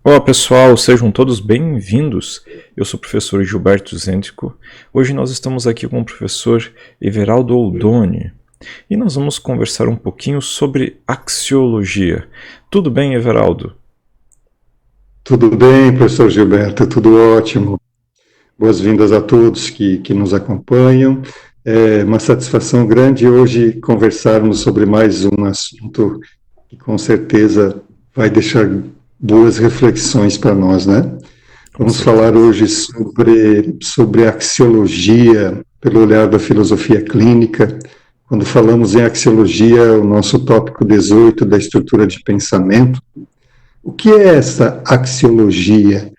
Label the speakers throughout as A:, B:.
A: Olá pessoal, sejam todos bem-vindos. Eu sou o professor Gilberto Zêntrico. Hoje nós estamos aqui com o professor Everaldo Oldoni e nós vamos conversar um pouquinho sobre axiologia. Tudo bem, Everaldo?
B: Tudo bem, professor Gilberto, tudo ótimo. Boas-vindas a todos que nos acompanham. É uma satisfação grande hoje conversarmos sobre mais um assunto que com certeza vai deixar boas reflexões para nós, né?
A: Com
B: Vamos falar
A: certeza.
B: hoje sobre axiologia pelo olhar da filosofia clínica. Quando falamos em axiologia, o nosso tópico 18 da estrutura de pensamento. O que é essa axiologia?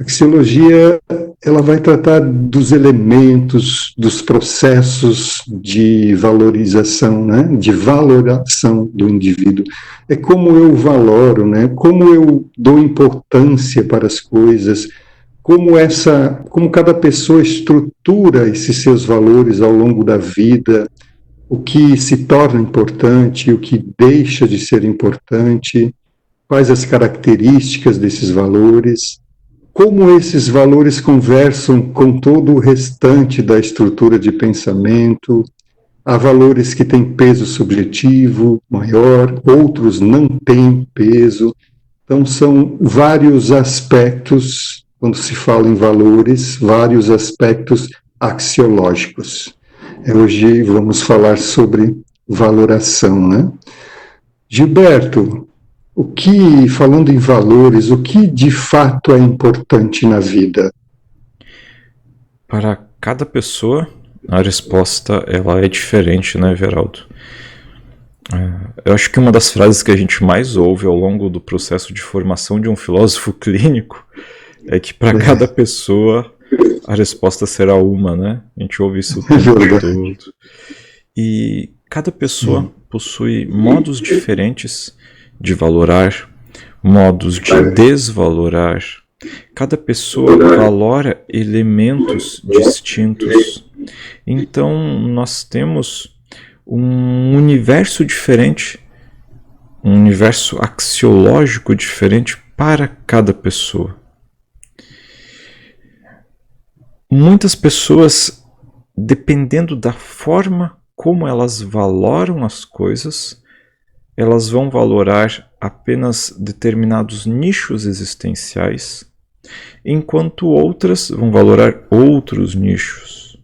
B: A axiologia, ela vai tratar dos elementos, dos processos de valorização, né? De valoração do indivíduo. É como eu valoro, né? Como eu dou importância para as coisas, como cada pessoa estrutura esses seus valores ao longo da vida, o que se torna importante, o que deixa de ser importante, quais as características desses valores, como esses valores conversam com todo o restante da estrutura de pensamento. Há valores que têm peso subjetivo maior, outros não têm peso. Então, são vários aspectos, quando se fala em valores, vários aspectos axiológicos. Hoje vamos falar sobre valoração, né? Gilberto, falando em valores, o que de fato é importante na vida?
A: Para cada pessoa, a resposta ela é diferente, né, Everaldo? Eu acho que uma das frases que a gente mais ouve ao longo do processo de formação de um filósofo clínico é que para cada
B: É,
A: pessoa a resposta será uma, né? A gente ouve isso o
B: é
A: tempo
B: verdade.
A: todo. E cada pessoa
B: Sim.
A: possui modos diferentes de valorar, modos de desvalorar. Cada pessoa valora elementos distintos. Então, nós temos um universo diferente, um universo axiológico diferente para cada pessoa. Muitas pessoas, dependendo da forma como elas valoram as coisas, elas vão valorar apenas determinados nichos existenciais, enquanto outras vão valorar outros nichos.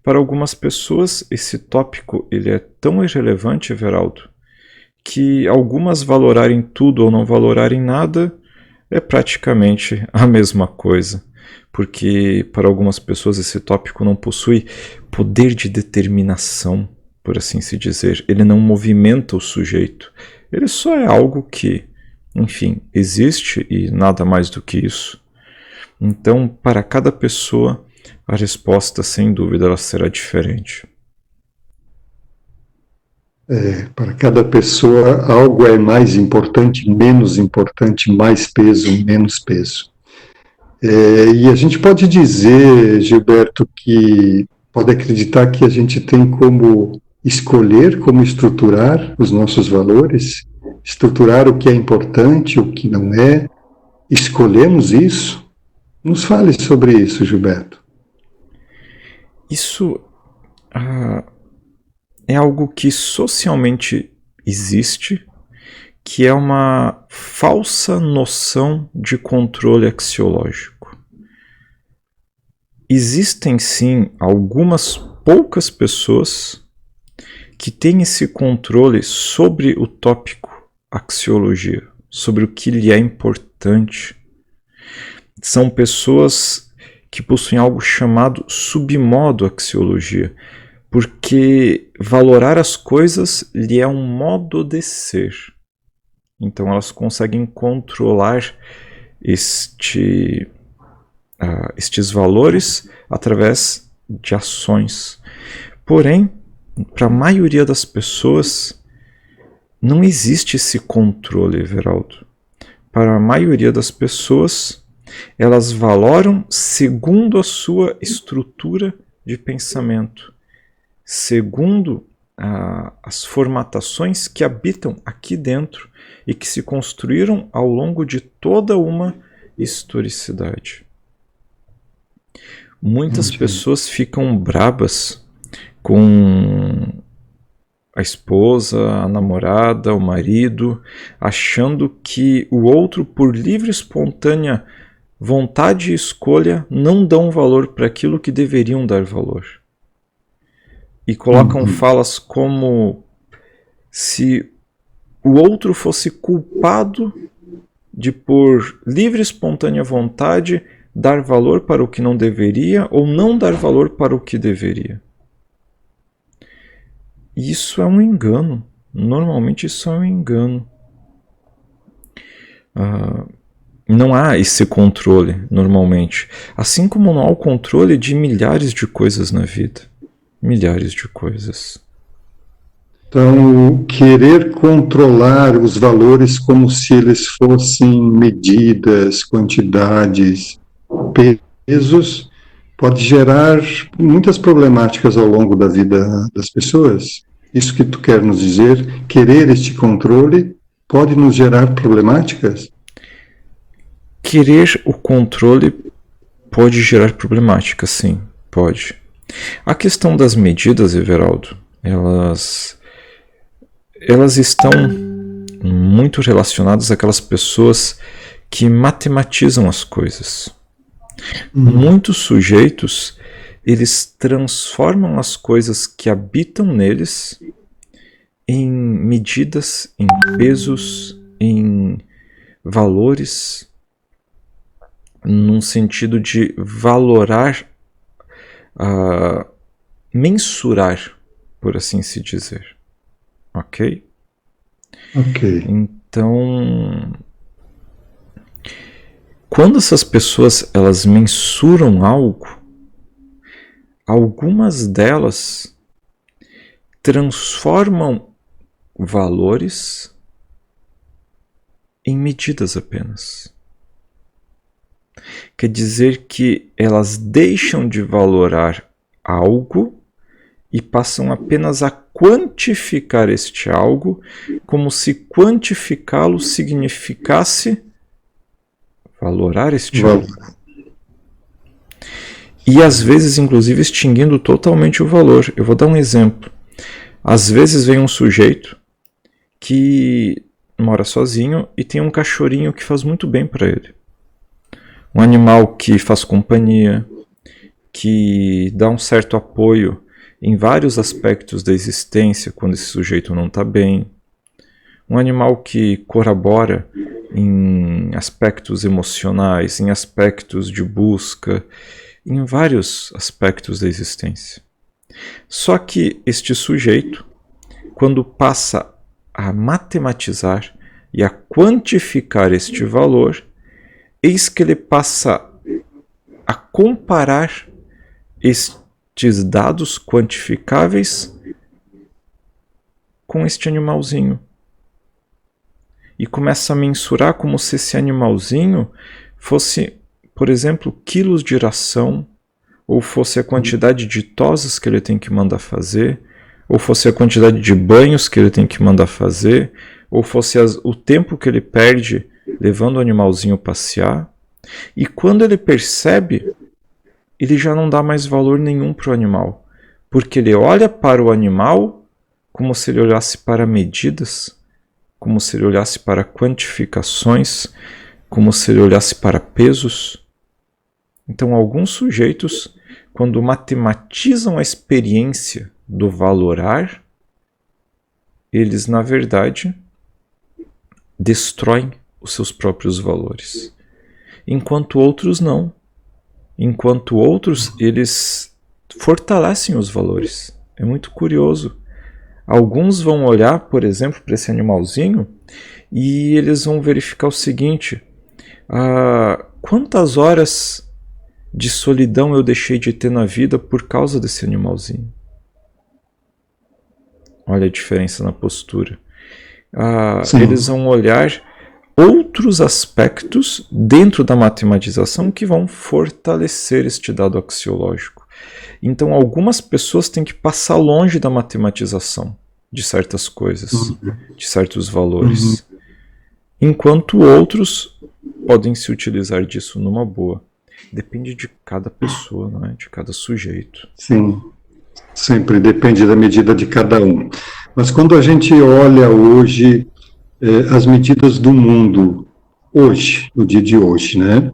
A: Para algumas pessoas, esse tópico ele é tão irrelevante, Everaldo, que algumas valorarem tudo ou não valorarem nada é praticamente a mesma coisa, porque para algumas pessoas esse tópico não possui poder de determinação, por assim se dizer. Ele não movimenta o sujeito. Ele só é algo que, enfim, existe e nada mais do que isso. Então, para cada pessoa, a resposta, sem dúvida, ela será diferente.
B: Para cada pessoa, algo é mais importante, mais peso, menos peso. E a gente pode dizer, Gilberto, que pode acreditar que a gente tem como escolher, como estruturar os nossos valores, estruturar o que é importante, o que não é. Escolhemos isso? Nos fale sobre isso, Gilberto.
A: Isso ah, é algo que socialmente existe, que é uma falsa noção de controle axiológico. Existem sim algumas poucas pessoas que têm esse controle sobre o tópico axiologia, sobre o que lhe é importante. São pessoas que possuem algo chamado submodo axiologia, porque valorar as coisas lhe é um modo de ser. Então elas conseguem controlar estes valores através de ações. Porém, para a maioria das pessoas, não existe esse controle, Everaldo. Para a maioria das pessoas, elas valoram segundo a sua estrutura de pensamento, segundo as formatações que habitam aqui dentro e que se construíram ao longo de toda uma historicidade. Muitas pessoas ficam brabas com a esposa, a namorada, o marido, achando que o outro, por livre e espontânea vontade e escolha, não dão valor para aquilo que deveriam dar valor. E colocam falas como se o outro fosse culpado de, por livre e espontânea vontade, dar valor para o que não deveria ou não dar valor para o que deveria. Isso é um engano. Normalmente isso é um engano. Não há esse controle, normalmente. Assim como não há o controle de milhares de coisas na vida. Milhares de coisas.
B: Então, querer controlar os valores como se eles fossem medidas, quantidades, pesos, pode gerar muitas problemáticas ao longo da vida das pessoas. Isso que tu quer nos dizer, querer este controle pode nos gerar problemáticas?
A: Querer o controle pode gerar problemáticas, sim, pode. A questão das medidas, Everaldo, elas estão muito relacionadas àquelas pessoas que matematizam as coisas. Muitos sujeitos, eles transformam as coisas que habitam neles em medidas, em pesos, em valores, num sentido de valorar, mensurar, por assim se dizer. Ok?
B: Ok.
A: Então, quando essas pessoas elas mensuram algo, algumas delas transformam valores em medidas apenas. Quer dizer que elas deixam de valorar algo e passam apenas a quantificar este algo, como se quantificá-lo significasse valorar este algo. E às vezes, inclusive, extinguindo totalmente o valor. Eu vou dar um exemplo. Às vezes vem um sujeito que mora sozinho e tem um cachorrinho que faz muito bem para ele. Um animal que faz companhia, que dá um certo apoio em vários aspectos da existência quando esse sujeito não está bem. Um animal que corrobora em aspectos emocionais, em aspectos de busca, em vários aspectos da existência. Só que este sujeito, quando passa a matematizar e a quantificar este valor, eis que ele passa a comparar estes dados quantificáveis com este animalzinho. E começa a mensurar como se esse animalzinho fosse, por exemplo, quilos de ração, ou fosse a quantidade de tosas que ele tem que mandar fazer, ou fosse a quantidade de banhos que ele tem que mandar fazer, ou fosse o tempo que ele perde levando o animalzinho passear. E quando ele percebe, ele já não dá mais valor nenhum para o animal, porque ele olha para o animal como se ele olhasse para medidas, como se ele olhasse para quantificações, como se ele olhasse para pesos. Então, alguns sujeitos, quando matematizam a experiência do valorar, eles, na verdade, destroem os seus próprios valores. Enquanto outros não. Enquanto outros, eles fortalecem os valores. É muito curioso. Alguns vão olhar, por exemplo, para esse animalzinho e eles vão verificar o seguinte: quantas horas de solidão eu deixei de ter na vida por causa desse animalzinho? Olha a diferença na postura. Eles vão olhar outros aspectos dentro da matematização que vão fortalecer este dado axiológico. Então, algumas pessoas têm que passar longe da matematização de certas coisas, de certos valores, enquanto outros podem se utilizar disso numa boa. Depende de cada pessoa, não é? De cada sujeito.
B: Sim, sempre depende da medida de cada um. Mas quando a gente olha hoje as medidas do mundo, hoje, no dia de hoje, né?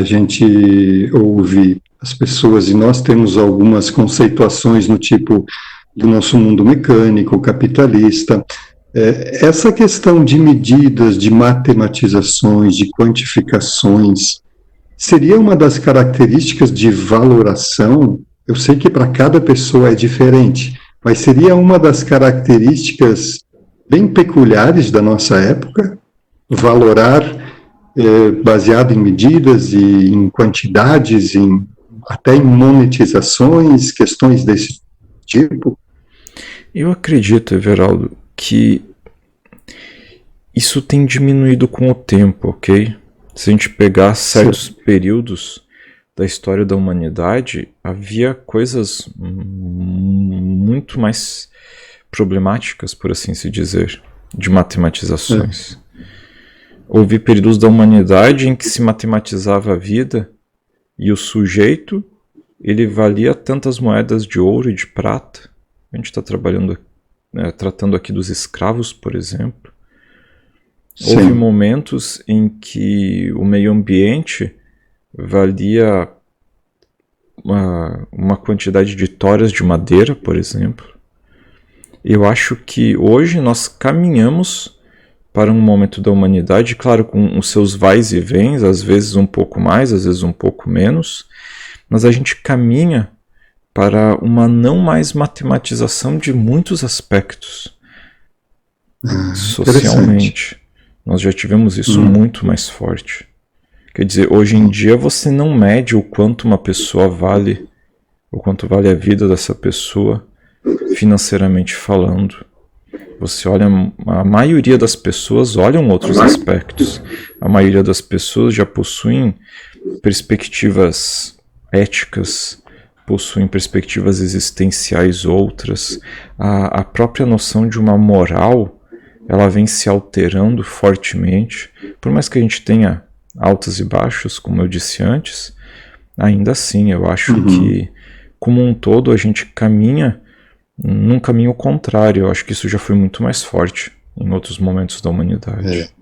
B: A gente ouve as pessoas, e nós temos algumas conceituações no tipo do nosso mundo mecânico, capitalista. Essa questão de medidas, de matematizações, de quantificações, seria uma das características de valoração. Eu sei que para cada pessoa é diferente, mas seria uma das características bem peculiares da nossa época, valorar baseado em medidas e em quantidades, até em monetizações, questões desse tipo?
A: Eu acredito, Everaldo, que isso tem diminuído com o tempo, ok? Se a gente pegar certos períodos da história da humanidade, havia coisas muito mais problemáticas, por assim se dizer, de matematizações. Houve períodos da humanidade em que se matematizava a vida e o sujeito, ele valia tantas moedas de ouro e de prata. A gente está tratando aqui dos escravos, por exemplo.
B: Sim.
A: Houve momentos em que o meio ambiente valia uma quantidade de toras de madeira, por exemplo. Eu acho que hoje nós caminhamos para um momento da humanidade, claro, com os seus vais e vens, às vezes um pouco mais, às vezes um pouco menos, mas a gente caminha para uma não mais matematização de muitos aspectos. Socialmente, nós já tivemos isso muito mais forte. Quer dizer, hoje em dia você não mede o quanto uma pessoa vale, o quanto vale a vida dessa pessoa, financeiramente falando. Você olha, a maioria das pessoas olham outros aspectos. A maioria das pessoas já possuem perspectivas éticas, possuem perspectivas existenciais outras. A própria noção de uma moral, ela vem se alterando fortemente. Por mais que a gente tenha altos e baixos, como eu disse antes, ainda assim eu acho que, como um todo, a gente caminha num caminho contrário. Eu acho que isso já foi muito mais forte em outros momentos da humanidade.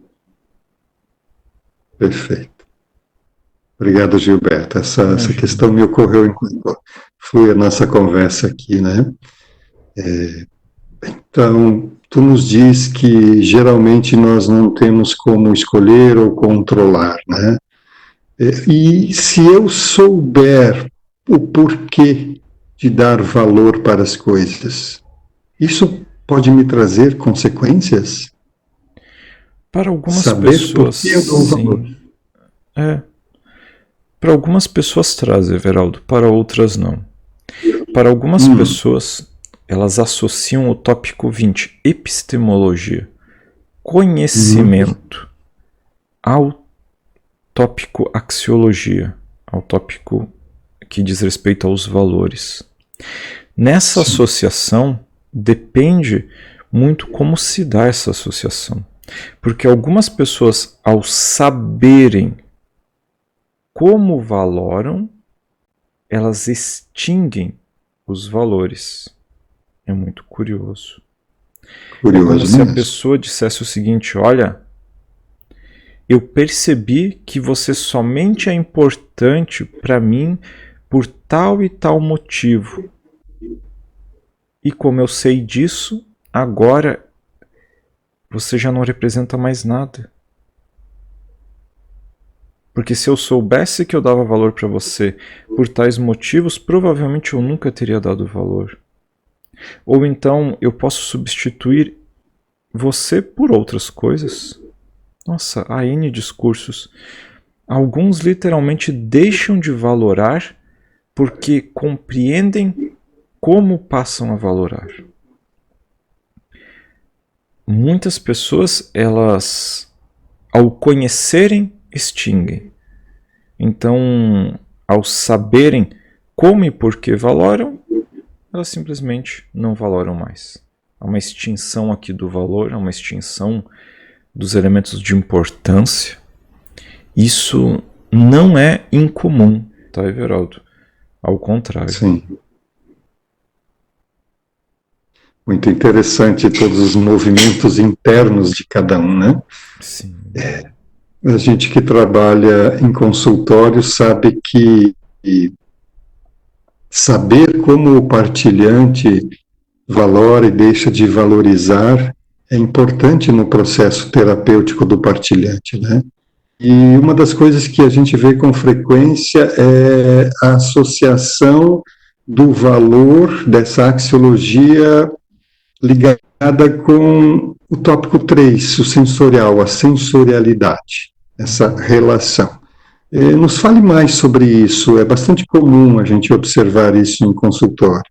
B: Perfeito. Obrigado, Gilberto. Essa questão me ocorreu enquanto foi a nossa conversa aqui, né? Então, tu nos diz que geralmente nós não temos como escolher ou controlar, né? E se eu souber o porquê de dar valor para as coisas, isso pode me trazer consequências?
A: Para algumas
B: Saber
A: pessoas,
B: por que eu dou valor.
A: Para algumas pessoas traz, Everaldo, para outras não. Para algumas pessoas, elas associam o tópico 20, epistemologia, conhecimento, ao tópico axiologia, ao tópico que diz respeito aos valores. Nessa associação, depende muito como se dá essa associação. Porque algumas pessoas, ao saberem como valoram, elas extinguem os valores. É muito curioso. É como se a pessoa dissesse o seguinte: olha, eu percebi que você somente é importante para mim por tal e tal motivo. E como eu sei disso, agora você já não representa mais nada. Porque se eu soubesse que eu dava valor para você por tais motivos, provavelmente eu nunca teria dado valor. Ou então eu posso substituir você por outras coisas. Nossa, há N discursos. Alguns literalmente deixam de valorar porque compreendem como passam a valorar. Muitas pessoas, elas, ao conhecerem, extinguem. Então, ao saberem como e por que valoram, elas simplesmente não valoram mais. Há uma extinção aqui do valor, há uma extinção dos elementos de importância. Isso não é incomum, tá, Everaldo? Ao contrário.
B: Sim. Muito interessante todos os movimentos internos de cada um, né?
A: Sim.
B: A gente que trabalha em consultório sabe que saber como o partilhante valora e deixa de valorizar é importante no processo terapêutico do partilhante, né? E uma das coisas que a gente vê com frequência é a associação do valor dessa axiologia ligada com o tópico 3, o sensorial, a sensorialidade, essa relação. Nos fale mais sobre isso, é bastante comum a gente observar isso em consultório.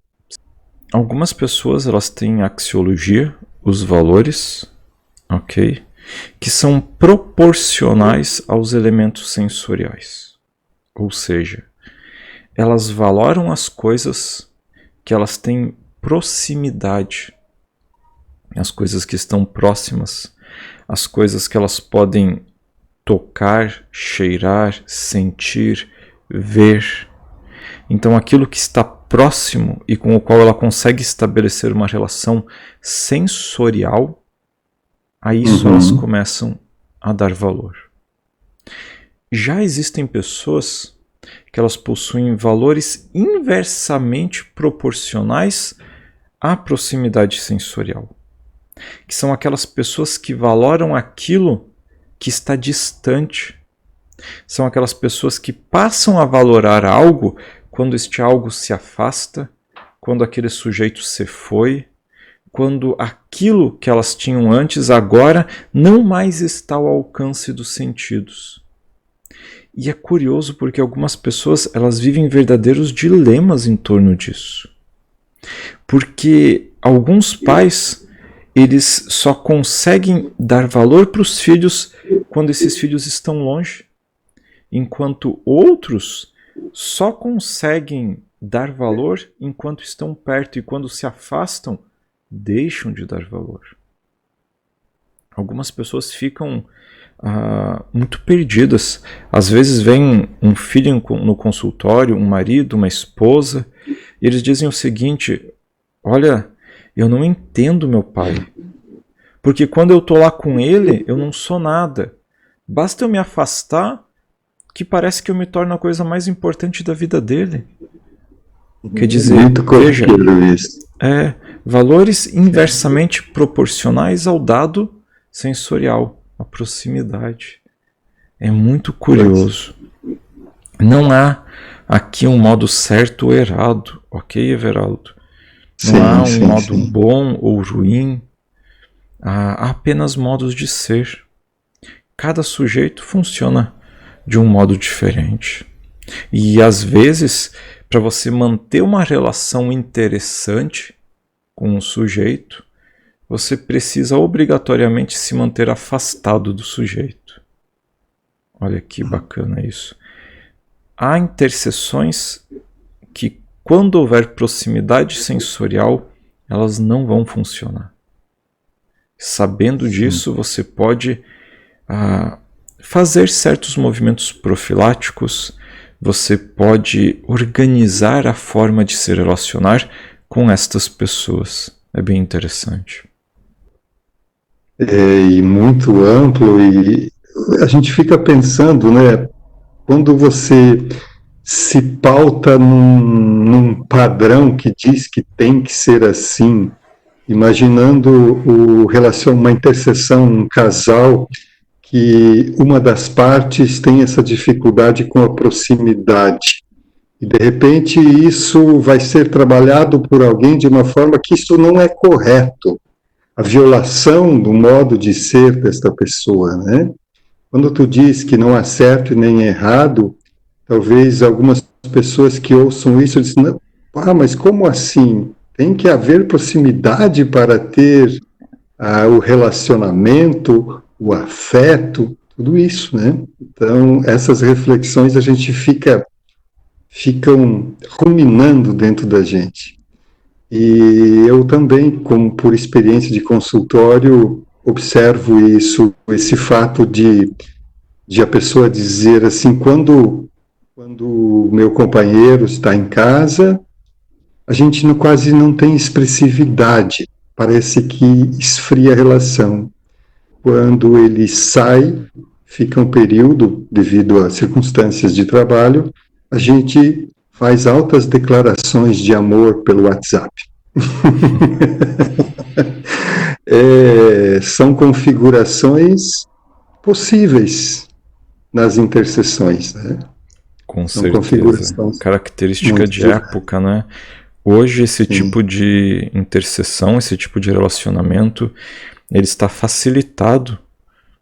A: Algumas pessoas elas têm axiologia, os valores, ok? Que são proporcionais aos elementos sensoriais. Ou seja, elas valoram as coisas que elas têm proximidade, as coisas que estão próximas, as coisas que elas podem tocar, cheirar, sentir, ver. Então aquilo que está próximo e com o qual ela consegue estabelecer uma relação sensorial, a isso elas começam a dar valor. Já existem pessoas que elas possuem valores inversamente proporcionais à proximidade sensorial, que são aquelas pessoas que valoram aquilo que está distante. São aquelas pessoas que passam a valorar algo quando este algo se afasta, quando aquele sujeito se foi, quando aquilo que elas tinham antes agora não mais está ao alcance dos sentidos. E é curioso porque algumas pessoas elas vivem verdadeiros dilemas em torno disso. Porque alguns pais eles só conseguem dar valor para os filhos quando esses filhos estão longe, enquanto outros só conseguem dar valor enquanto estão perto e quando se afastam, deixam de dar valor. Algumas pessoas ficam muito perdidas. Às vezes vem um filho no consultório, um marido, uma esposa, e eles dizem o seguinte: olha, eu não entendo meu pai, porque quando eu estou lá com ele, eu não sou nada. Basta eu me afastar que parece que eu me torno a coisa mais importante da vida dele. Quer dizer, veja, valores inversamente proporcionais ao dado sensorial, a proximidade. É muito curioso. Não há aqui um modo certo ou errado, ok, Everaldo? Não há um modo bom ou ruim. Há apenas modos de ser. Cada sujeito funciona de um modo diferente. E às vezes, para você manter uma relação interessante com um sujeito, você precisa obrigatoriamente se manter afastado do sujeito. Olha que bacana isso. Há interseções que, quando houver proximidade sensorial, elas não vão funcionar. Sabendo disso, você pode fazer certos movimentos profiláticos, você pode organizar a forma de se relacionar com estas pessoas. É bem interessante.
B: E muito amplo, e a gente fica pensando, né, quando você se pauta num padrão que diz que tem que ser assim, imaginando uma interseção, um casal, que uma das partes tem essa dificuldade com a proximidade. E, de repente, isso vai ser trabalhado por alguém de uma forma que isso não é correto. A violação do modo de ser desta pessoa, né? Quando tu diz que não há certo e nem errado, talvez algumas pessoas que ouçam isso dizem, não, mas como assim? Tem que haver proximidade para ter o relacionamento, o afeto, tudo isso, né? Então, essas reflexões a gente fica ficam ruminando dentro da gente. E eu também, como por experiência de consultório, observo isso, esse fato de a pessoa dizer assim, quando o meu companheiro está em casa, a gente quase não tem expressividade, parece que esfria a relação. Quando ele sai, fica um período, devido a circunstâncias de trabalho, a gente faz altas declarações de amor pelo WhatsApp. São configurações possíveis nas interseções, né?
A: Com
B: São
A: certeza.
B: configurações
A: Característica
B: muito
A: de época, né? Hoje esse
B: sim.
A: tipo de interseção, esse tipo de relacionamento, ele está facilitado,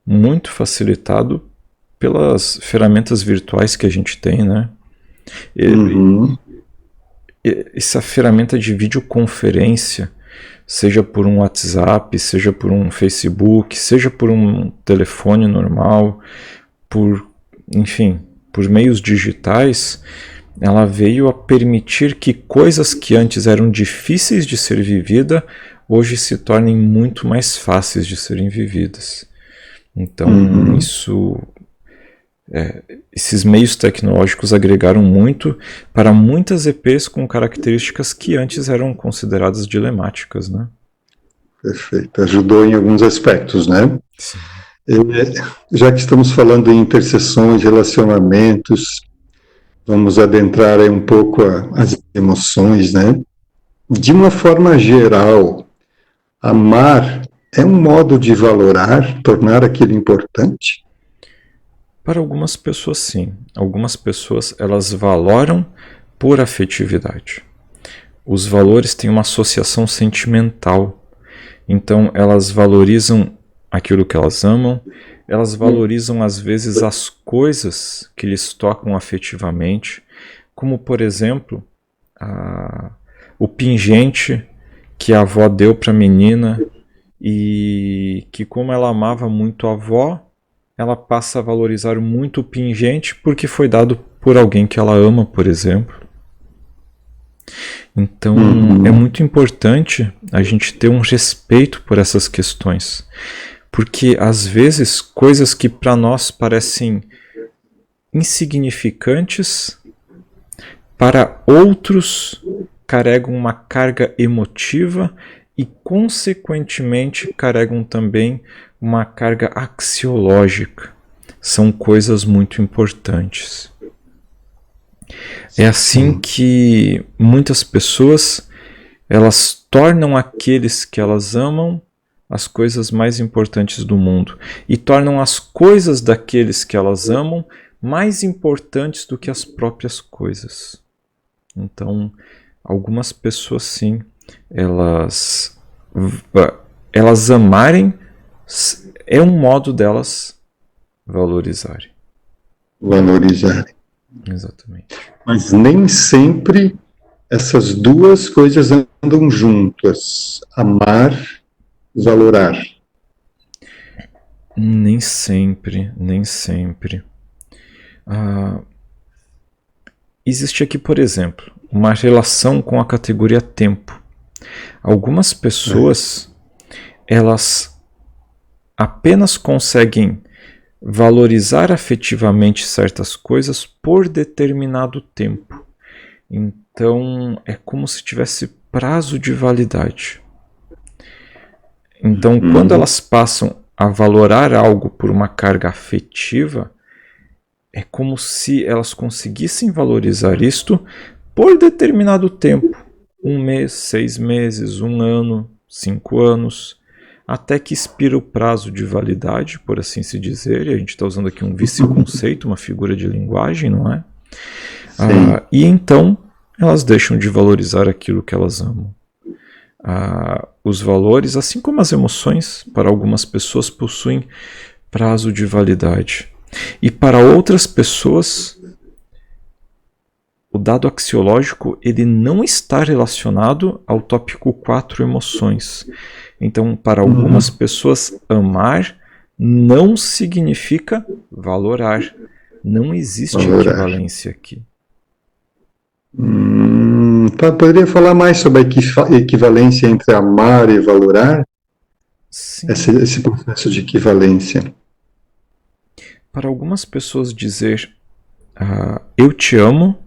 A: muito facilitado pelas ferramentas virtuais que a gente tem, né?
B: Uhum.
A: Essa ferramenta de videoconferência, seja por um WhatsApp, seja por um Facebook, seja por um telefone normal, enfim, por meios digitais, ela veio a permitir que coisas que antes eram difíceis de ser vividas, hoje se tornem muito mais fáceis de serem vividas. Então, esses meios tecnológicos agregaram muito para muitas EPs com características que antes eram consideradas dilemáticas, né?
B: Perfeito. Ajudou em alguns aspectos, né?
A: Sim.
B: Já que estamos falando em interseções, relacionamentos, vamos adentrar aí um pouco as emoções, né? De uma forma geral, amar é um modo de valorar, tornar aquilo importante?
A: Para algumas pessoas, sim. Algumas pessoas, elas valoram por afetividade. Os valores têm uma associação sentimental. Então, elas valorizam aquilo que elas amam, elas valorizam, às vezes, as coisas que lhes tocam afetivamente, como, por exemplo, o pingente que a avó deu para a menina e que, como ela amava muito a avó, ela passa a valorizar muito o pingente porque foi dado por alguém que ela ama, por exemplo. Então, é muito importante a gente ter um respeito por essas questões, porque às vezes coisas que para nós parecem insignificantes, para outros carregam uma carga emotiva e, consequentemente, carregam também uma carga axiológica. São coisas muito importantes. É assim que muitas pessoas, elas tornam aqueles que elas amam as coisas mais importantes do mundo e tornam as coisas daqueles que elas amam mais importantes do que as próprias coisas. Então, algumas pessoas, sim, elas amarem é um modo delas valorizarem.
B: Valorizarem.
A: Exatamente.
B: Mas nem sempre essas duas coisas andam juntas. Amar, valorar.
A: Nem sempre, nem sempre. Existe aqui, por exemplo, uma relação com a categoria tempo. Algumas pessoas, elas apenas conseguem valorizar afetivamente certas coisas por determinado tempo. Então, é como se tivesse prazo de validade. Então, quando elas passam a valorar algo por uma carga afetiva, é como se elas conseguissem valorizar isto por determinado tempo. 1 mês, 6 meses, 1 ano, 5 anos, até que expira o prazo de validade, por assim se dizer, e a gente está usando aqui um vice-conceito, uma figura de linguagem, não é? E então elas deixam de valorizar aquilo que elas amam. Os valores, assim como as emoções, para algumas pessoas possuem prazo de validade. E para outras pessoas, o dado axiológico ele não está relacionado ao tópico 4 emoções. Então, para algumas pessoas, amar não significa valorar. Não existe equivalência aqui.
B: Poderia falar mais sobre a equivalência entre amar e valorar?
A: Sim.
B: Esse processo de equivalência.
A: Para algumas pessoas dizer eu te amo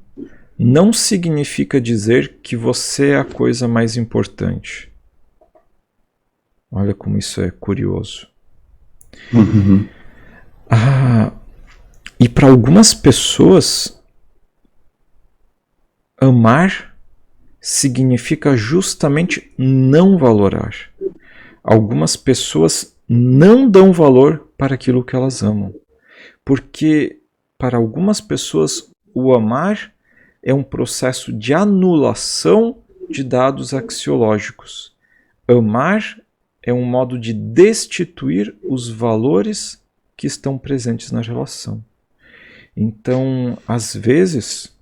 A: não significa dizer que você é a coisa mais importante. Olha como isso é curioso.
B: Uhum.
A: E para algumas pessoas, amar significa justamente não valorar. Algumas pessoas não dão valor para aquilo que elas amam. Porque para algumas pessoas o amar é um processo de anulação de dados axiológicos. Amar é um modo de destituir os valores que estão presentes na relação. Então, às vezes,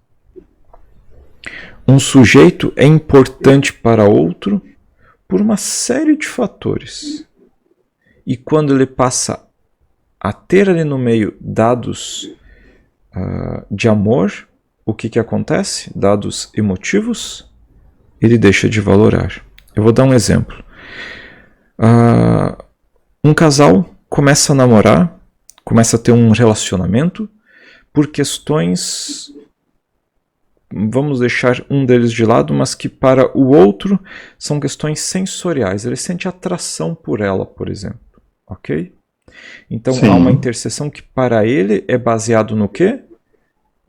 A: um sujeito é importante para outro por uma série de fatores. E quando ele passa a ter ali no meio dados de amor, o que acontece? Dados emotivos, ele deixa de valorar. Eu vou dar um exemplo. Um casal começa a namorar, começa a ter um relacionamento por questões, vamos deixar um deles de lado, mas que para o outro são questões sensoriais. Ele sente atração por ela, por exemplo. Ok? Então
B: Sim.
A: há uma interseção que para ele é baseado no quê?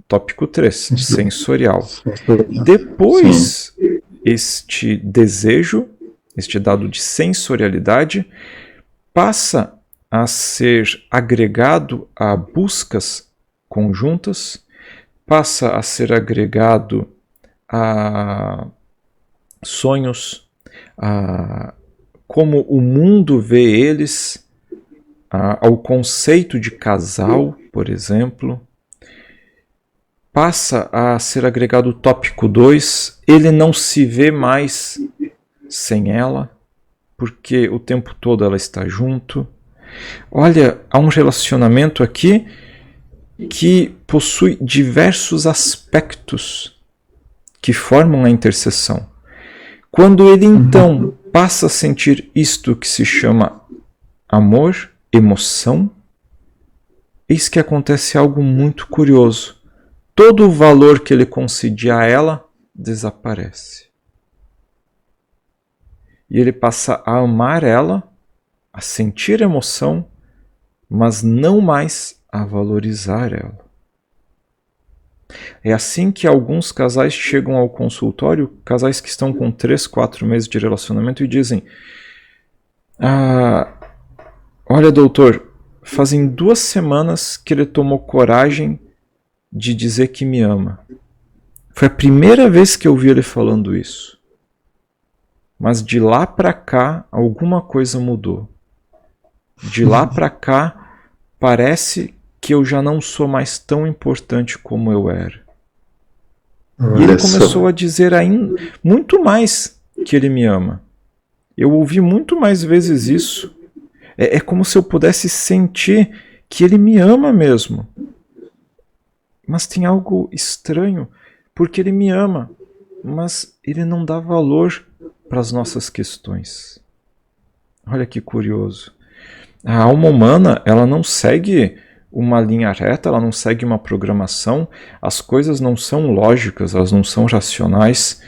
A: Tópico 3, sensorial. Depois, este desejo, este dado de sensorialidade, passa a ser agregado a buscas conjuntas, passa a ser agregado a sonhos, a como o mundo vê eles, ao conceito de casal, por exemplo. Passa a ser agregado o tópico 2, ele não se vê mais sem ela, porque o tempo todo ela está junto. Olha, há um relacionamento aqui que possui diversos aspectos que formam a interseção. Quando ele então passa a sentir isto que se chama amor, emoção, eis que acontece algo muito curioso. Todo o valor que ele concedia a ela desaparece. E ele passa a amar ela, a sentir emoção, mas não mais a valorizar ela. É assim que alguns casais chegam ao consultório, casais que estão com 3, 4 meses de relacionamento, e dizem: olha, doutor, fazem 2 semanas que ele tomou coragem de dizer que me ama. Foi a primeira vez que eu vi ele falando isso. Mas de lá para cá, alguma coisa mudou. De lá para cá, parece que eu já não sou mais tão importante como eu era. E ele começou a dizer ainda muito mais que ele me ama. Eu ouvi muito mais vezes isso. É como se eu pudesse sentir que ele me ama mesmo. Mas tem algo estranho, porque ele me ama, mas ele não dá valor para as nossas questões. Olha que curioso. A alma humana, ela não segue uma linha reta, ela não segue uma programação, as coisas não são lógicas, elas não são racionais,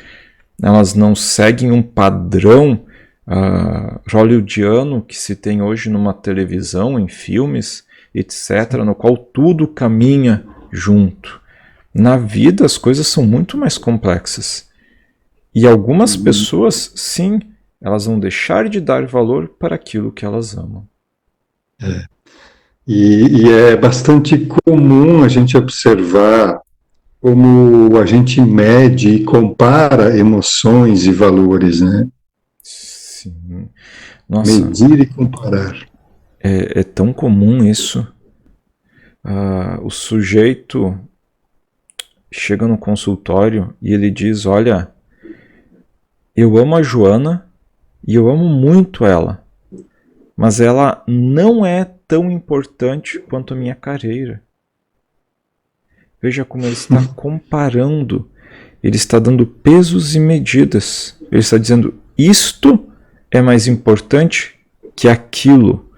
A: elas não seguem um padrão hollywoodiano que se tem hoje numa televisão, em filmes, etc., no qual tudo caminha junto. Na vida as coisas são muito mais complexas. E algumas pessoas, sim, elas vão deixar de dar valor para aquilo que elas amam.
B: E é bastante comum a gente observar como a gente mede e compara emoções e valores, né?
A: Sim. Nossa,
B: medir e comparar.
A: É tão comum isso. O sujeito chega no consultório e ele diz: olha, eu amo a Joana e eu amo muito ela, mas ela não é tão importante quanto a minha carreira. Veja como ele está comparando. Ele está dando pesos e medidas. Ele está dizendo, isto é mais importante que aquilo.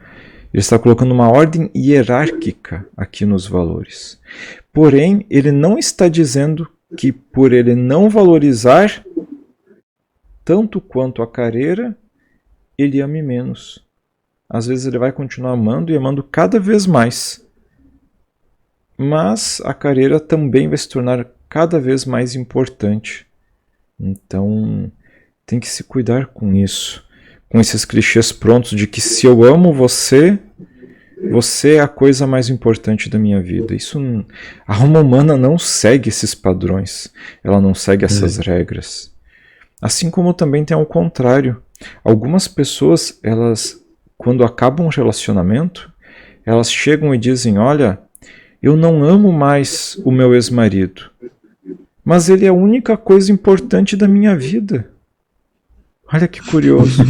A: Ele está colocando uma ordem hierárquica aqui nos valores. Porém, ele não está dizendo que por ele não valorizar tanto quanto a careira, ele ame menos. Às vezes ele vai continuar amando e amando cada vez mais. Mas a careira também vai se tornar cada vez mais importante. Então, tem que se cuidar com isso. Com esses clichês prontos de que se eu amo você, você é a coisa mais importante da minha vida. A alma humana não segue esses padrões. Ela não segue essas regras. Assim como também tem ao contrário. Algumas pessoas, elas, quando acabam um relacionamento, elas chegam e dizem, olha, eu não amo mais o meu ex-marido, mas ele é a única coisa importante da minha vida. Olha que curioso.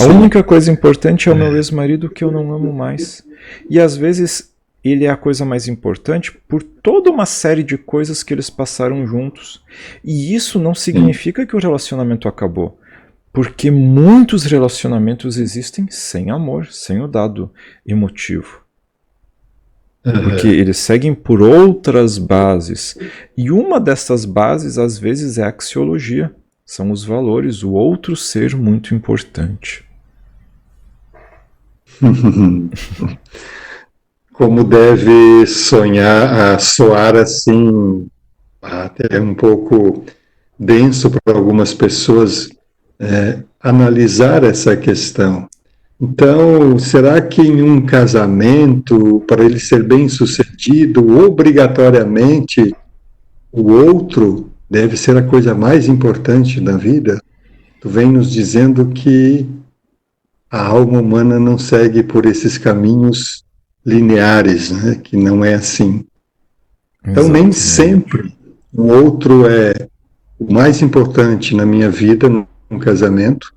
A: A única coisa importante é o meu ex-marido que eu não amo mais. E às vezes ele é a coisa mais importante por toda uma série de coisas que eles passaram juntos. E isso não significa que o relacionamento acabou. Porque muitos relacionamentos existem sem amor, sem o dado emotivo. Porque eles seguem por outras bases. E uma dessas bases, às vezes, é a axiologia. São os valores, o outro ser muito importante.
B: Como deve soar assim, até um pouco denso para algumas pessoas, analisar essa questão. Então, será que em um casamento, para ele ser bem-sucedido, obrigatoriamente o outro deve ser a coisa mais importante da vida? Tu vem nos dizendo que a alma humana não segue por esses caminhos lineares, né? Que não é assim. Então, nem sempre o outro é o mais importante na minha vida, num casamento,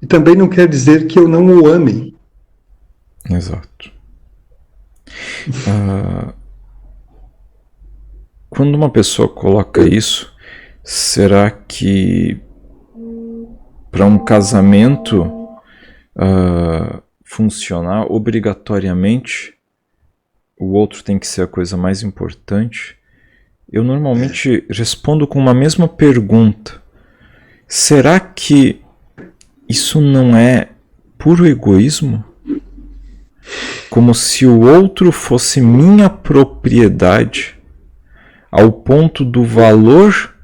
B: e também não quer dizer que eu não o ame.
A: Exato. Quando uma pessoa coloca isso, será que para um casamento funcionar obrigatoriamente, o outro tem que ser a coisa mais importante? Eu normalmente respondo com uma mesma pergunta. Será que isso não é puro egoísmo? Como se o outro fosse minha propriedade, ao ponto do valor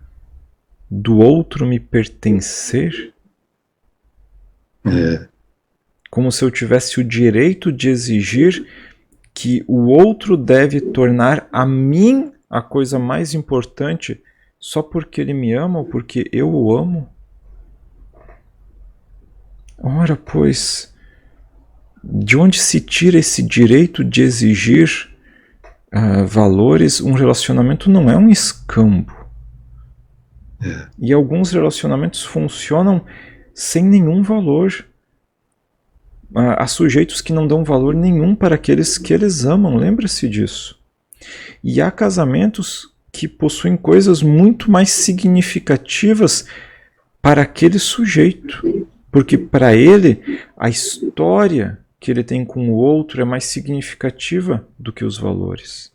A: do outro me pertencer? Como se eu tivesse o direito de exigir que o outro deve tornar a mim a coisa mais importante só porque ele me ama ou porque eu o amo? Ora, pois, de onde se tira esse direito de exigir valores? Um relacionamento não é um escambo. E alguns relacionamentos funcionam sem nenhum valor. Há sujeitos que não dão valor nenhum para aqueles que eles amam, lembra-se disso. E há casamentos que possuem coisas muito mais significativas para aquele sujeito. Porque para ele, a história que ele tem com o outro é mais significativa do que os valores.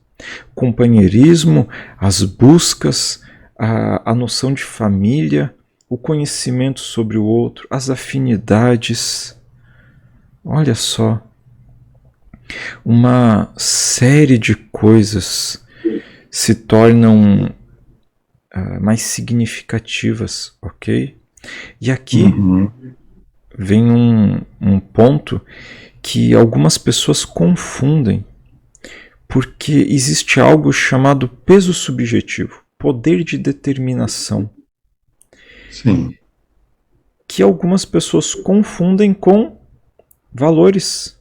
A: O companheirismo, as buscas, a noção de família, o conhecimento sobre o outro, as afinidades. Olha só, uma série de coisas se tornam mais significativas, ok? E aqui vem um ponto que algumas pessoas confundem, porque existe algo chamado peso subjetivo, poder de determinação.
B: Sim.
A: Que algumas pessoas confundem com valores,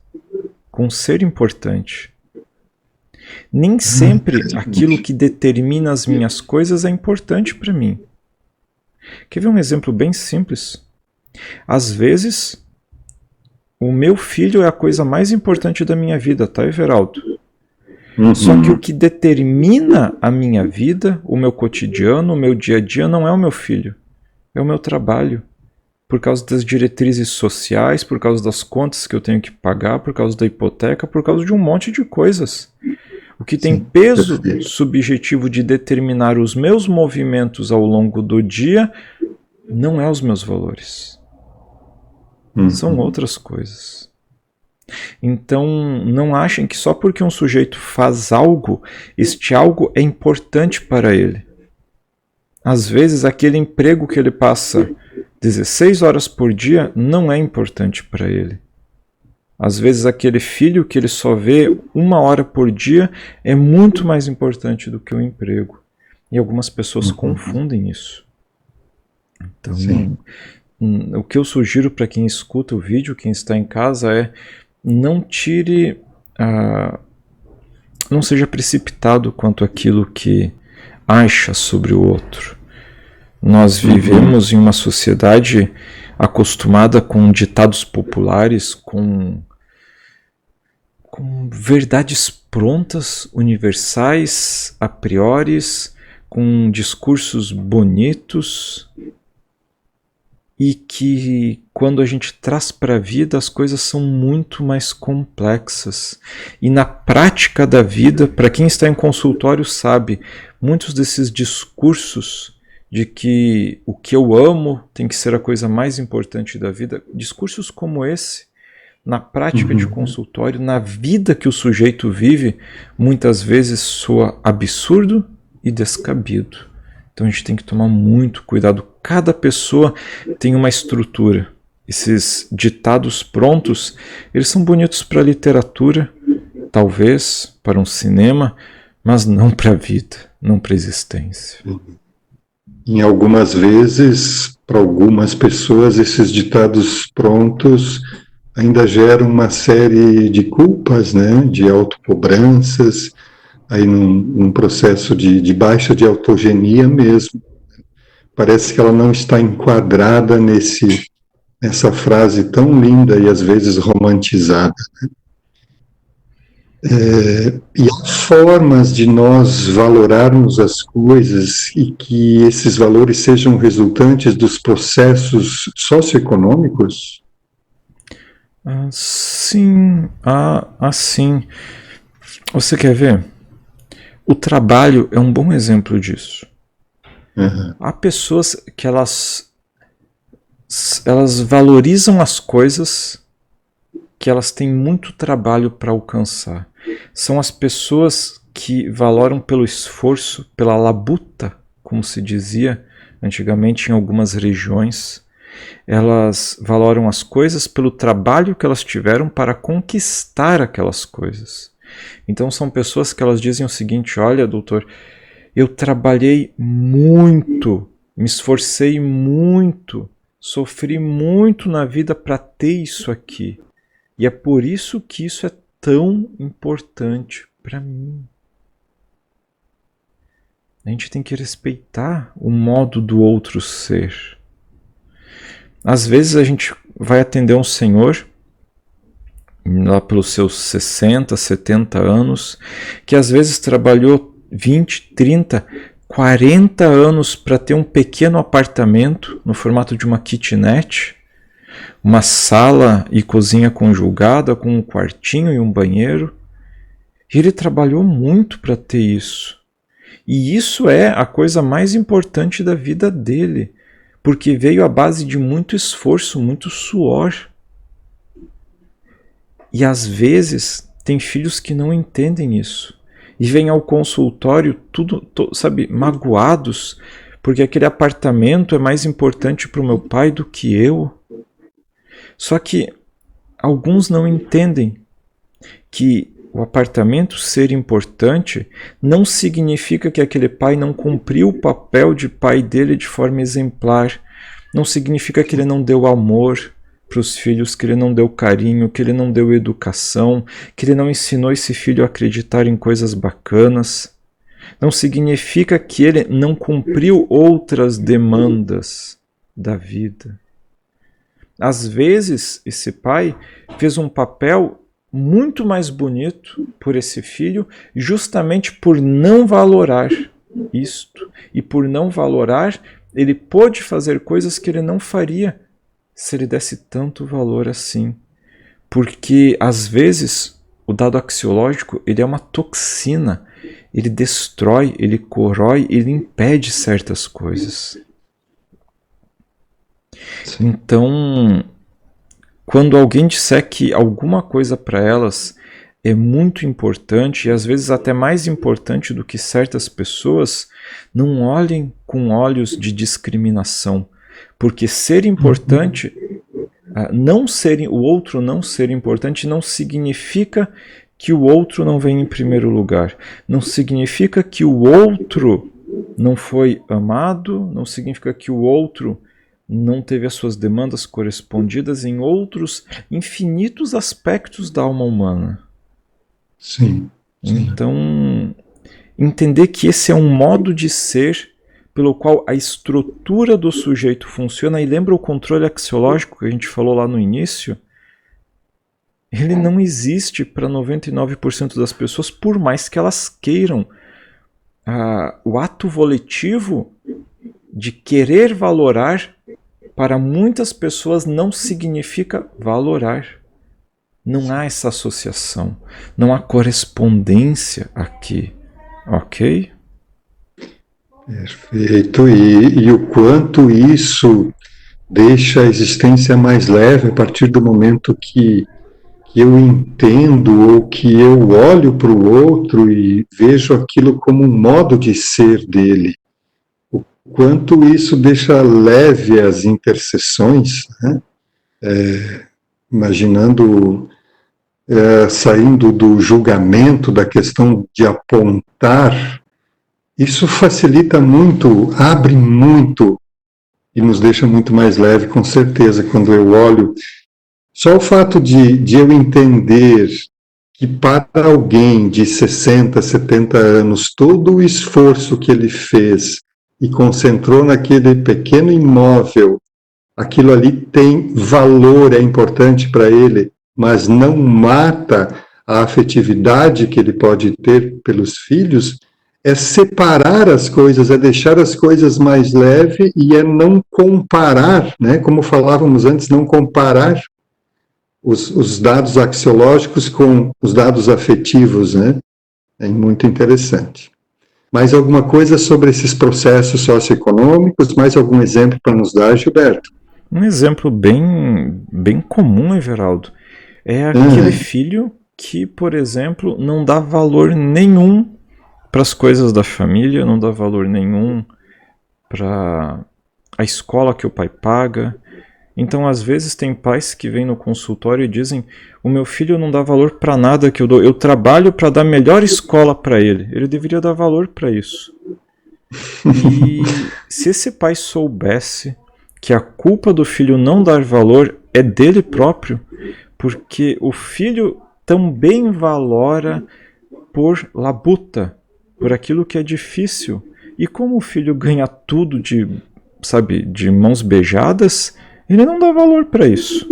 A: com ser importante. Nem sempre aquilo que determina as minhas coisas é importante para mim. Quer ver um exemplo bem simples? Às vezes, o meu filho é a coisa mais importante da minha vida, tá, Everaldo? Só que o que determina a minha vida, o meu cotidiano, o meu dia a dia, não é o meu filho, é o meu trabalho. Por causa das diretrizes sociais, por causa das contas que eu tenho que pagar, por causa da hipoteca, por causa de um monte de coisas. O que tem peso subjetivo de determinar os meus movimentos ao longo do dia não é os meus valores. São outras coisas. Então, não achem que só porque um sujeito faz algo, este algo é importante para ele. Às vezes, aquele emprego que ele passa 16 horas por dia não é importante para ele. Às vezes, aquele filho que ele só vê 1 hora por dia é muito mais importante do que o emprego. E algumas pessoas confundem isso. Então, o que eu sugiro para quem escuta o vídeo, quem está em casa, é não tire, não seja precipitado quanto àquilo que acha sobre o outro. Nós vivemos em uma sociedade acostumada com ditados populares, com verdades prontas, universais, a priori, com discursos bonitos, e que quando a gente traz para a vida as coisas são muito mais complexas. E na prática da vida, para quem está em consultório sabe, muitos desses discursos de que o que eu amo tem que ser a coisa mais importante da vida, discursos como esse, na prática de consultório, na vida que o sujeito vive, muitas vezes soa absurdo e descabido. Então a gente tem que tomar muito cuidado. Cada pessoa tem uma estrutura. Esses ditados prontos, eles são bonitos para a literatura, talvez para um cinema, mas não para a vida, não para a existência.
B: Em algumas vezes, para algumas pessoas, esses ditados prontos ainda geram uma série de culpas, né, de autocobranças, aí num processo de baixa de autogenia mesmo. Parece que ela não está enquadrada nessa frase tão linda e às vezes romantizada. E as formas de nós valorarmos as coisas e que esses valores sejam resultantes dos processos socioeconômicos?
A: Sim, sim. Você quer ver? O trabalho é um bom exemplo disso. Há pessoas que elas valorizam as coisas que elas têm muito trabalho para alcançar. São as pessoas que valoram pelo esforço, pela labuta, como se dizia antigamente em algumas regiões. Elas valoram as coisas pelo trabalho que elas tiveram para conquistar aquelas coisas. Então são pessoas que elas dizem o seguinte: olha, doutor, eu trabalhei muito, me esforcei muito, sofri muito na vida para ter isso aqui. E é por isso que isso é tão importante para mim. A gente tem que respeitar o modo do outro ser. Às vezes a gente vai atender um senhor, lá pelos seus 60, 70 anos, que às vezes trabalhou 20, 30, 40 anos para ter um pequeno apartamento no formato de uma kitnet, uma sala e cozinha conjugada com um quartinho e um banheiro. E ele trabalhou muito para ter isso. E isso é a coisa mais importante da vida dele, porque veio à base de muito esforço, muito suor. E às vezes tem filhos que não entendem isso. E vêm ao consultório sabe, magoados, porque aquele apartamento é mais importante para o meu pai do que eu. Só que alguns não entendem que o apartamento ser importante não significa que aquele pai não cumpriu o papel de pai dele de forma exemplar. Não significa que ele não deu amor para os filhos, que ele não deu carinho, que ele não deu educação, que ele não ensinou esse filho a acreditar em coisas bacanas. Não significa que ele não cumpriu outras demandas da vida. Às vezes, esse pai fez um papel muito mais bonito por esse filho, justamente por não valorar isto. E por não valorar, ele pôde fazer coisas que ele não faria se ele desse tanto valor assim. Porque, às vezes, o dado axiológico ele é uma toxina. Ele destrói, ele corrói, ele impede certas coisas. Então, quando alguém disser que alguma coisa para elas é muito importante, e às vezes até mais importante do que certas pessoas, não olhem com olhos de discriminação. Porque ser importante, o outro não ser importante não significa que o outro não vem em primeiro lugar. Não significa que o outro não foi amado, não significa que o outro não teve as suas demandas correspondidas em outros infinitos aspectos da alma humana.
B: Sim.
A: Então, entender que esse é um modo de ser pelo qual a estrutura do sujeito funciona, e lembra o controle axiológico que a gente falou lá no início? Ele não existe para 99% das pessoas, por mais que elas queiram. O ato volitivo de querer valorar, para muitas pessoas não significa valorar. Não há essa associação, não há correspondência aqui, ok?
B: Perfeito. E o quanto isso deixa a existência mais leve a partir do momento que eu entendo ou que eu olho para o outro e vejo aquilo como um modo de ser dele. O quanto isso deixa leve as interseções, né? Imaginando, saindo do julgamento, da questão de apontar, isso facilita muito, abre muito e nos deixa muito mais leve, com certeza, quando eu olho. Só o fato de eu entender que para alguém de 60, 70 anos, todo o esforço que ele fez e concentrou naquele pequeno imóvel, aquilo ali tem valor, é importante para ele, mas não mata a afetividade que ele pode ter pelos filhos, é separar as coisas, é deixar as coisas mais leves e é não comparar, né? Como falávamos antes, não comparar os dados axiológicos com os dados afetivos, né? É muito interessante. Mais alguma coisa sobre esses processos socioeconômicos? Mais algum exemplo para nos dar, Gilberto?
A: Um exemplo bem comum, Everaldo, é aquele filho que, por exemplo, não dá valor nenhum para as coisas da família, não dá valor nenhum para a escola que o pai paga. Então, às vezes, tem pais que vêm no consultório e dizem: o meu filho não dá valor para nada que eu dou, eu trabalho para dar a melhor escola para ele. Ele deveria dar valor para isso. E se esse pai soubesse que a culpa do filho não dar valor é dele próprio, porque o filho também valora por labuta, por aquilo que é difícil. E como o filho ganha tudo de mãos beijadas, ele não dá valor para isso.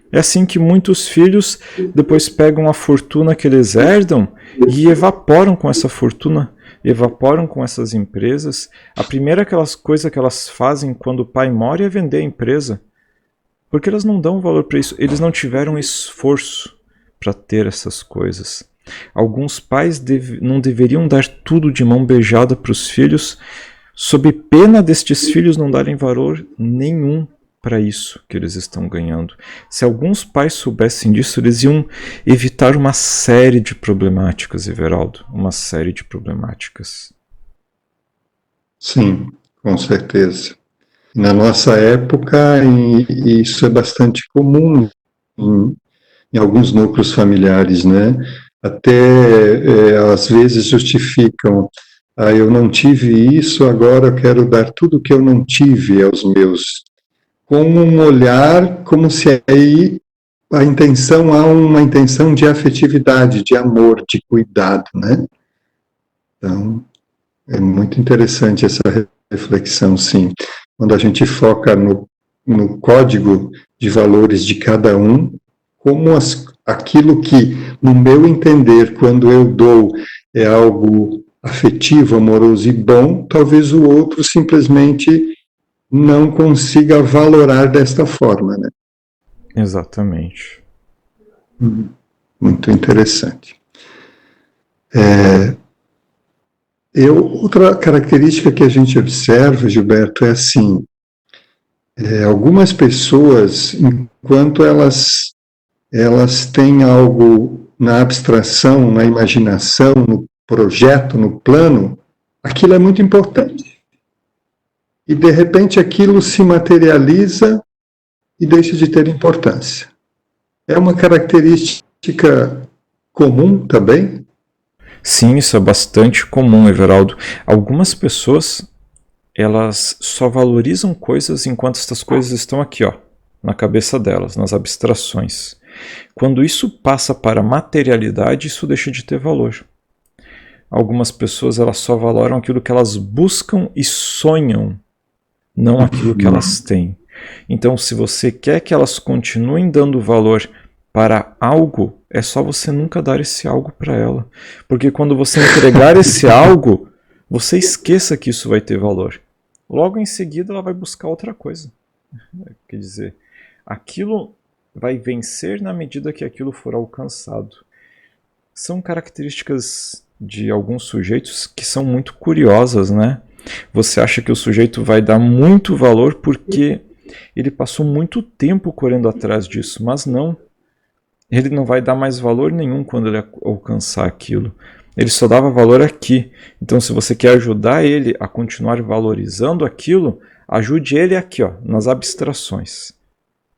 A: É assim que muitos filhos depois pegam a fortuna que eles herdam e evaporam com essa fortuna, evaporam com essas empresas. A primeira coisa que elas fazem quando o pai morre é vender a empresa, porque elas não dão valor para isso. Eles não tiveram esforço para ter essas coisas. Alguns pais não deveriam dar tudo de mão beijada para os filhos, sob pena destes filhos não darem valor nenhum para isso que eles estão ganhando. Se alguns pais soubessem disso, eles iam evitar uma série de problemáticas, Everaldo. Uma série de problemáticas.
B: Sim, com certeza. Na nossa época, isso é bastante comum em alguns núcleos familiares, né? Até às vezes justificam: eu não tive isso, agora eu quero dar tudo que eu não tive aos meus. Com um olhar como se aí há uma intenção de afetividade, de amor, de cuidado, né? Então, é muito interessante essa reflexão, sim. Quando a gente foca no código de valores de cada um, como aquilo que, no meu entender, quando eu dou, é algo afetivo, amoroso e bom, talvez o outro simplesmente não consiga valorar desta forma, né?
A: Exatamente.
B: Muito interessante. Outra característica que a gente observa, Gilberto, é assim, algumas pessoas, enquanto elas têm algo na abstração, na imaginação, no projeto, no plano, aquilo é muito importante. E, de repente, aquilo se materializa e deixa de ter importância. É uma característica comum também?
A: Sim, isso é bastante comum, Everaldo. Algumas pessoas, elas só valorizam coisas enquanto essas coisas estão aqui, ó, na cabeça delas, nas abstrações. Quando isso passa para a materialidade, isso deixa de ter valor. Algumas pessoas, elas só valoram aquilo que elas buscam e sonham, não aquilo que elas têm. Então, se você quer que elas continuem dando valor para algo, é só você nunca dar esse algo para ela. Porque quando você entregar esse algo, você esqueça que isso vai ter valor. Logo em seguida, ela vai buscar outra coisa. Quer dizer, aquilo vai vencer na medida que aquilo for alcançado. São características de alguns sujeitos que são muito curiosas, né? Você acha que o sujeito vai dar muito valor porque ele passou muito tempo correndo atrás disso, mas não. Ele não vai dar mais valor nenhum quando ele alcançar aquilo. Ele só dava valor aqui. Então, se você quer ajudar ele a continuar valorizando aquilo, ajude ele aqui, ó, nas abstrações,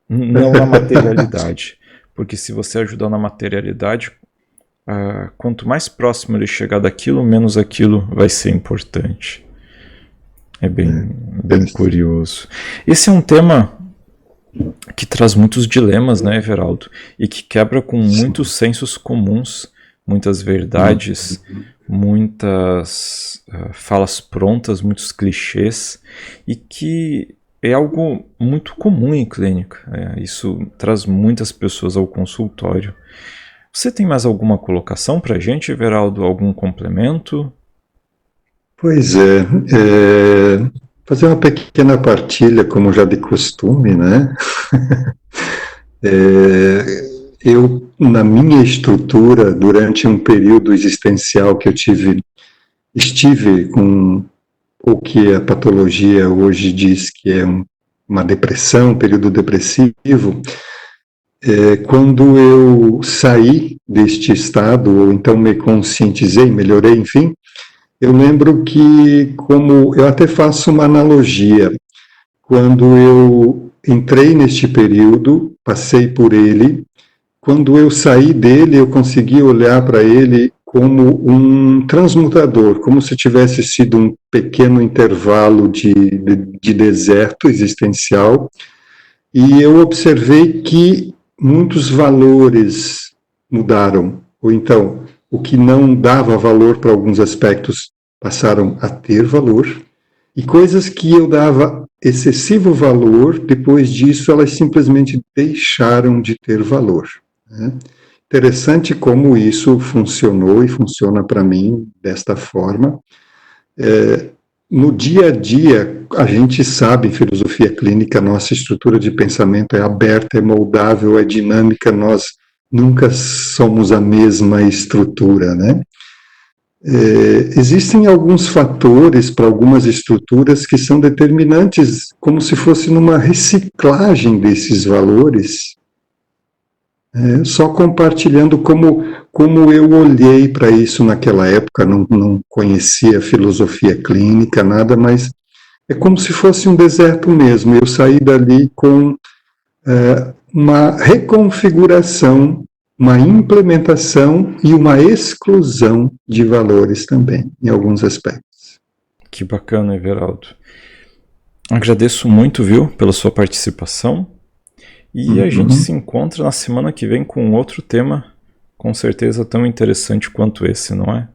A: não na materialidade. Porque se você ajudar na materialidade, quanto mais próximo ele chegar daquilo, menos aquilo vai ser importante. É bem curioso. Esse é um tema que traz muitos dilemas, né, Everaldo? E que quebra com muitos sensos comuns, muitas verdades, muitas falas prontas, muitos clichês, e que é algo muito comum em clínica. Isso traz muitas pessoas ao consultório. Você tem mais alguma colocação para a gente, Everaldo? Algum complemento?
B: Pois fazer uma pequena partilha, como já de costume, né? Eu, na minha estrutura, durante um período existencial que eu estive com o que a patologia hoje diz que é uma depressão, um período depressivo. Quando eu saí deste estado, ou então me conscientizei, melhorei, enfim, eu lembro que, como eu até faço uma analogia, quando eu entrei neste período, passei por ele, quando eu saí dele, eu consegui olhar para ele como um transmutador, como se tivesse sido um pequeno intervalo de deserto existencial, e eu observei que muitos valores mudaram, ou então, o que não dava valor para alguns aspectos passaram a ter valor, e coisas que eu dava excessivo valor, depois disso elas simplesmente deixaram de ter valor. Né? Interessante como isso funcionou e funciona para mim desta forma. No dia a dia, a gente sabe, em filosofia clínica, nossa estrutura de pensamento é aberta, é moldável, é dinâmica, nós nunca somos a mesma estrutura, né? Existem alguns fatores para algumas estruturas que são determinantes, como se fosse numa reciclagem desses valores, só compartilhando como eu olhei para isso naquela época, não conhecia filosofia clínica, nada, mas é como se fosse um deserto mesmo. Eu saí dali com uma reconfiguração, uma implementação e uma exclusão de valores também, em alguns aspectos.
A: Que bacana, Everaldo. Agradeço muito, viu, pela sua participação. E a gente se encontra na semana que vem com outro tema, com certeza tão interessante quanto esse, não é?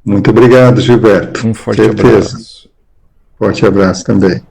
B: Muito obrigado, Gilberto.
A: Um forte abraço.
B: Forte abraço também.